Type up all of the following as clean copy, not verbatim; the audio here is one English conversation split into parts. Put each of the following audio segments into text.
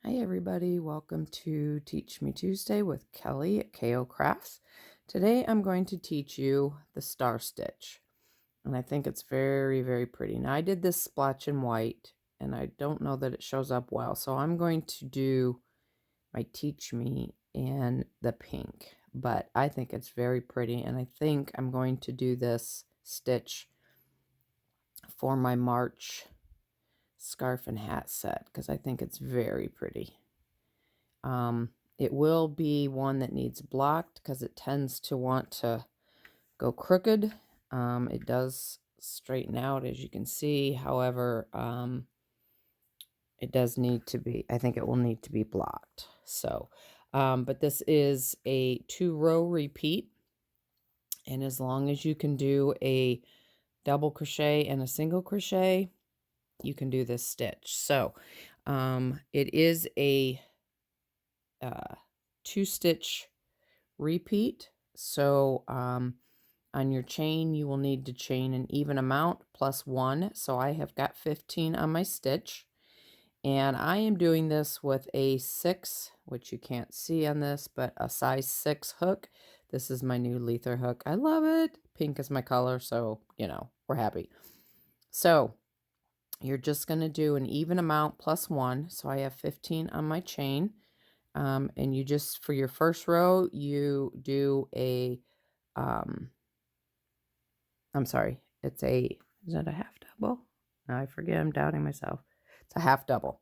Hi everybody, welcome to Teach Me Tuesday with Kelly at KO Crafts. Today I'm going to teach you the star stitch, and I think it's very, very pretty. Now I did this splotch in white, and I don't know that it shows up well, so I'm going to do my Teach Me in the pink, but I think it's very pretty, and I think I'm going to do this stitch for my March scarf and hat set because I think it's very pretty. It will be one that needs blocked because it tends to want to go crooked. It does straighten out, as you can see. However, it does need to be, I think it will need to be blocked. So, but this is a 2-row repeat. And as long as you can do a double crochet and a single crochet, you can do this stitch. So, it is a 2-stitch repeat. So on your chain, you will need to chain an even amount plus 1. So I have got 15 on my stitch. And I am doing this with a 6, which you can't see on this, but a size 6 hook. This is my new Lether hook. I love it. Pink is my color, so, we're happy. So you're just going to do an even amount plus 1. So I have 15 on my chain. And you just, for your first row, you do a, I'm sorry, is that a half double? No, I forget, I'm doubting myself. It's a half double.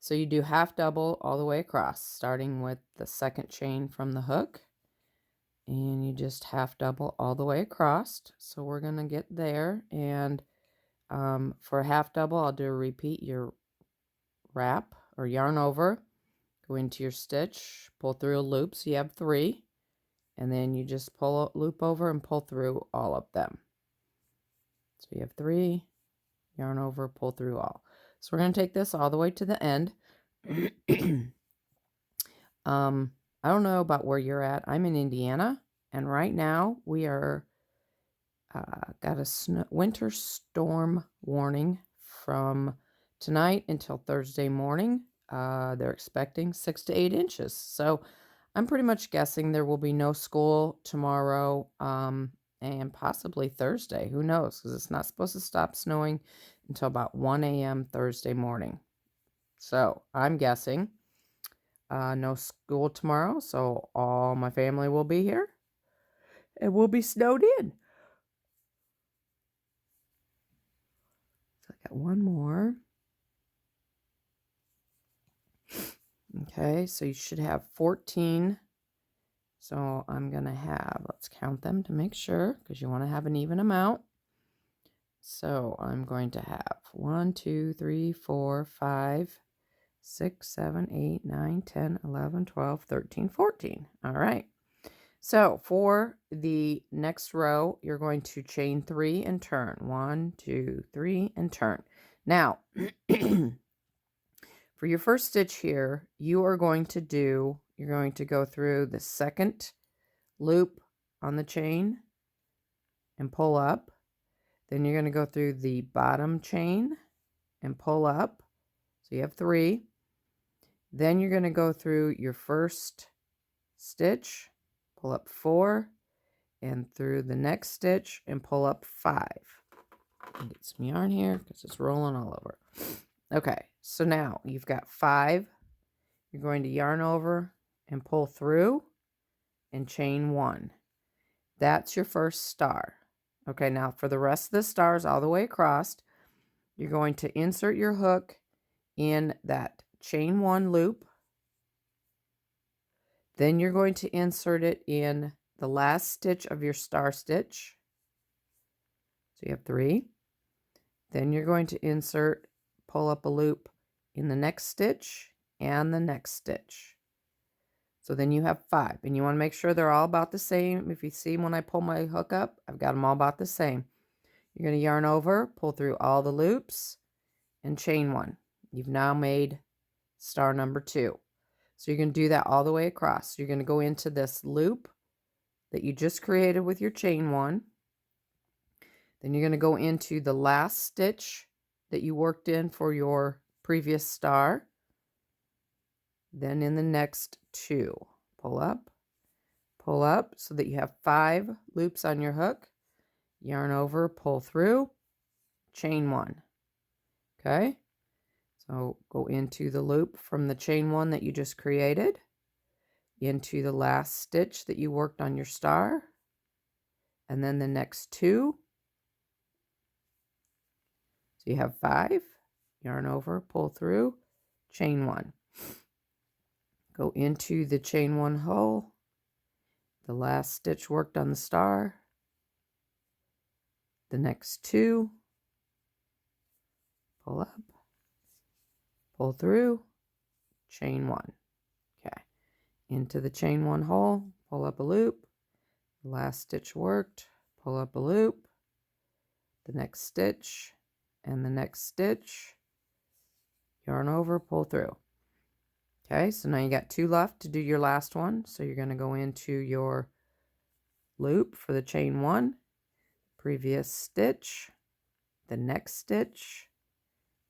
So you do half double all the way across, starting with the second chain from the hook. And you just half double all the way across. So we're going to get there. And for a half double, I'll do a repeat your wrap or yarn over. Go into your stitch, pull through a loop, so you have 3, and then you just pull a loop over and pull through all of them. So you have 3, yarn over, pull through all. So we're going to take this all the way to the end. I don't know about where you're at. I'm in Indiana, and right now we are got a winter storm warning from tonight until Thursday morning. They're expecting 6 to 8 inches. So I'm pretty much guessing there will be no school tomorrow and possibly Thursday. Who knows? Because it's not supposed to stop snowing until about 1 a.m. Thursday morning. So I'm guessing no school tomorrow. So all my family will be here and we'll be snowed in. So I got one more. Okay, so you should have 14. So I'm going to have, let's count them to make sure, because you want to have an even amount. So I'm going to have 1, 2, 3, 4, 5, 6, 7, 8, 9, 10, 11, 12, 13, 14. All right. So for the next row, you're going to chain 3 and turn. 1, 2, 3, and turn. Now, for your first stitch here, you're going to go through the second loop on the chain and pull up. Then you're going to go through the bottom chain and pull up. So you have 3. Then you're going to go through your first stitch, pull up 4, and through the next stitch and pull up 5. Get some yarn here because it's rolling all over. Okay, so now you've got 5. You're going to yarn over and pull through and chain 1. That's your first star. Okay, now for the rest of the stars all the way across, you're going to insert your hook in that chain 1 loop. Then you're going to insert it in the last stitch of your star stitch. So you have 3. Then you're going to pull up a loop in the next stitch and the next stitch. So then you have 5, and you want to make sure they're all about the same. If you see when I pull my hook up, I've got them all about the same. You're going to yarn over, pull through all the loops, and chain 1. You've now made star number 2. So you're going to do that all the way across. You're going to go into this loop that you just created with your chain 1. Then you're going to go into the last stitch that you worked in for your previous star. Then in the next 2, pull up, so that you have 5 loops on your hook, yarn over, pull through, chain 1. Okay, so go into the loop from the chain 1 that you just created, into the last stitch that you worked on your star, and then the next 2. So you have 5, yarn over, pull through, chain 1. Go into the chain 1 hole, the last stitch worked on the star, the next 2, pull up, pull through, chain 1. Okay, into the chain 1 hole, pull up a loop, the last stitch worked, pull up a loop, the next stitch, and the next stitch, yarn over, pull through. Okay, so now you got 2 left to do your last one. So you're going to go into your loop for the chain 1, previous stitch, the next stitch,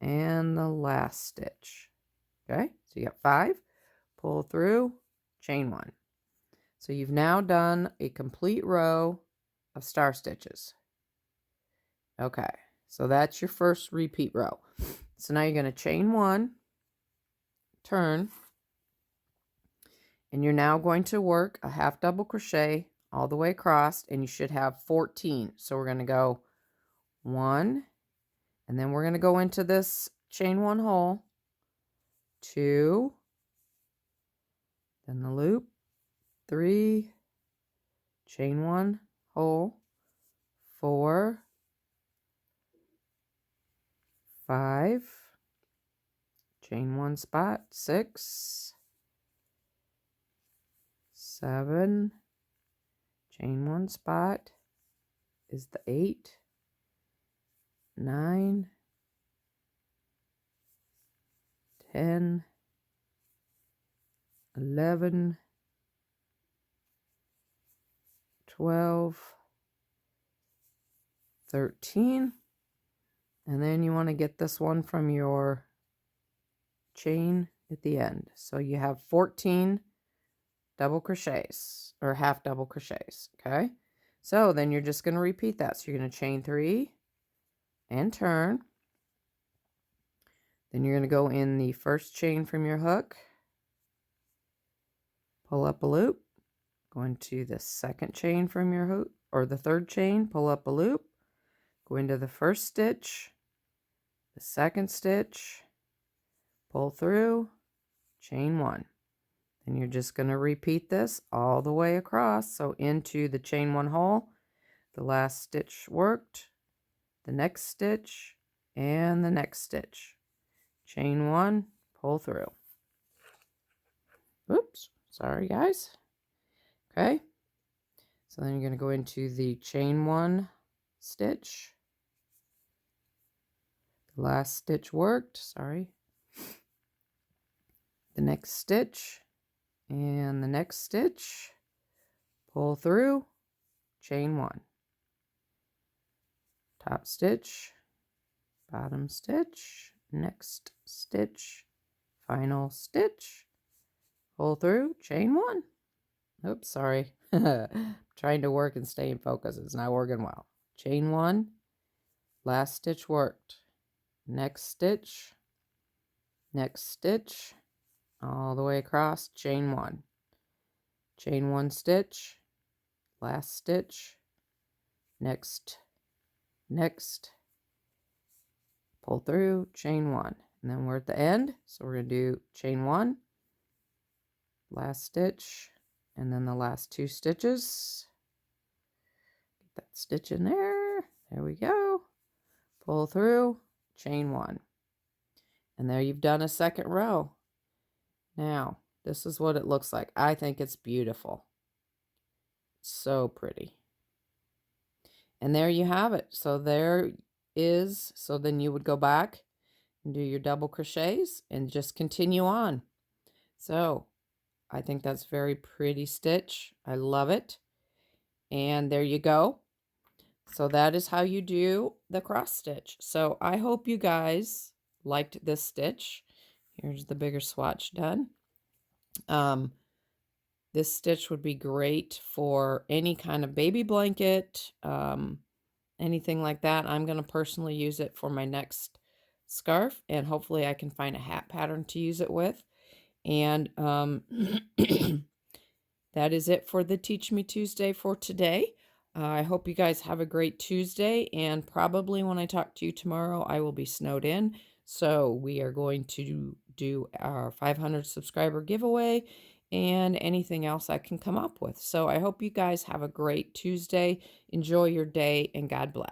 and the last stitch. Okay, so you got 5, pull through, chain 1. So you've now done a complete row of star stitches. Okay, so that's your first repeat row. So now you're going to chain 1, turn, and you're now going to work a half double crochet all the way across, and you should have 14. So we're going to go 1, and then we're going to go into this chain 1 hole, 2, then the loop, 3, chain 1 hole, 4, 5, chain 1 spot, 6, 7, chain 1 spot is the 8, 9, 10, 11, 12, 13, and then you want to get this one from your chain at the end. So you have 14 double crochets or half double crochets. Okay, so then you're just going to repeat that. So you're going to chain 3 and turn. Then you're going to go in the first chain from your hook, pull up a loop, go into the second chain from your hook, or the third chain, pull up a loop, go into the first stitch, the second stitch, pull through, chain 1. Then you're just going to repeat this all the way across. So into the chain 1 hole, the last stitch worked, the next stitch, and the next stitch. Chain 1, pull through. Oops, sorry guys. Okay, so then you're going to go into the chain 1 stitch. The last stitch worked, sorry. The next stitch and the next stitch, pull through, chain 1. Top stitch, bottom stitch, next stitch, final stitch, pull through, chain 1. Oops, sorry. Trying to work and stay in focus. It's not working well. Chain 1, last stitch worked. Next stitch, all the way across, chain 1. Chain 1 stitch, last stitch, next, pull through, chain 1. And then we're at the end, so we're going to do chain 1, last stitch, and then the last 2 stitches. Get that stitch in there. There we go. Pull through, chain 1. And there you've done a second row. Now, this is what it looks like. I think it's beautiful. So pretty. And there you have it. So there is, so then you would go back and do your double crochets and just continue on. So I think that's very pretty stitch. I love it. And there you go. So that is how you do the cross stitch. So I hope you guys liked this stitch. Here's the bigger swatch done. Um, this stitch would be great for any kind of baby blanket, anything like that. I'm going to personally use it for my next scarf, and hopefully I can find a hat pattern to use it with. And that is it for the Teach Me Tuesday for today. I hope you guys have a great Tuesday, and probably when I talk to you tomorrow, I will be snowed in. So we are going to do our 500 subscriber giveaway and anything else I can come up with. So I hope you guys have a great Tuesday. Enjoy your day, and God bless.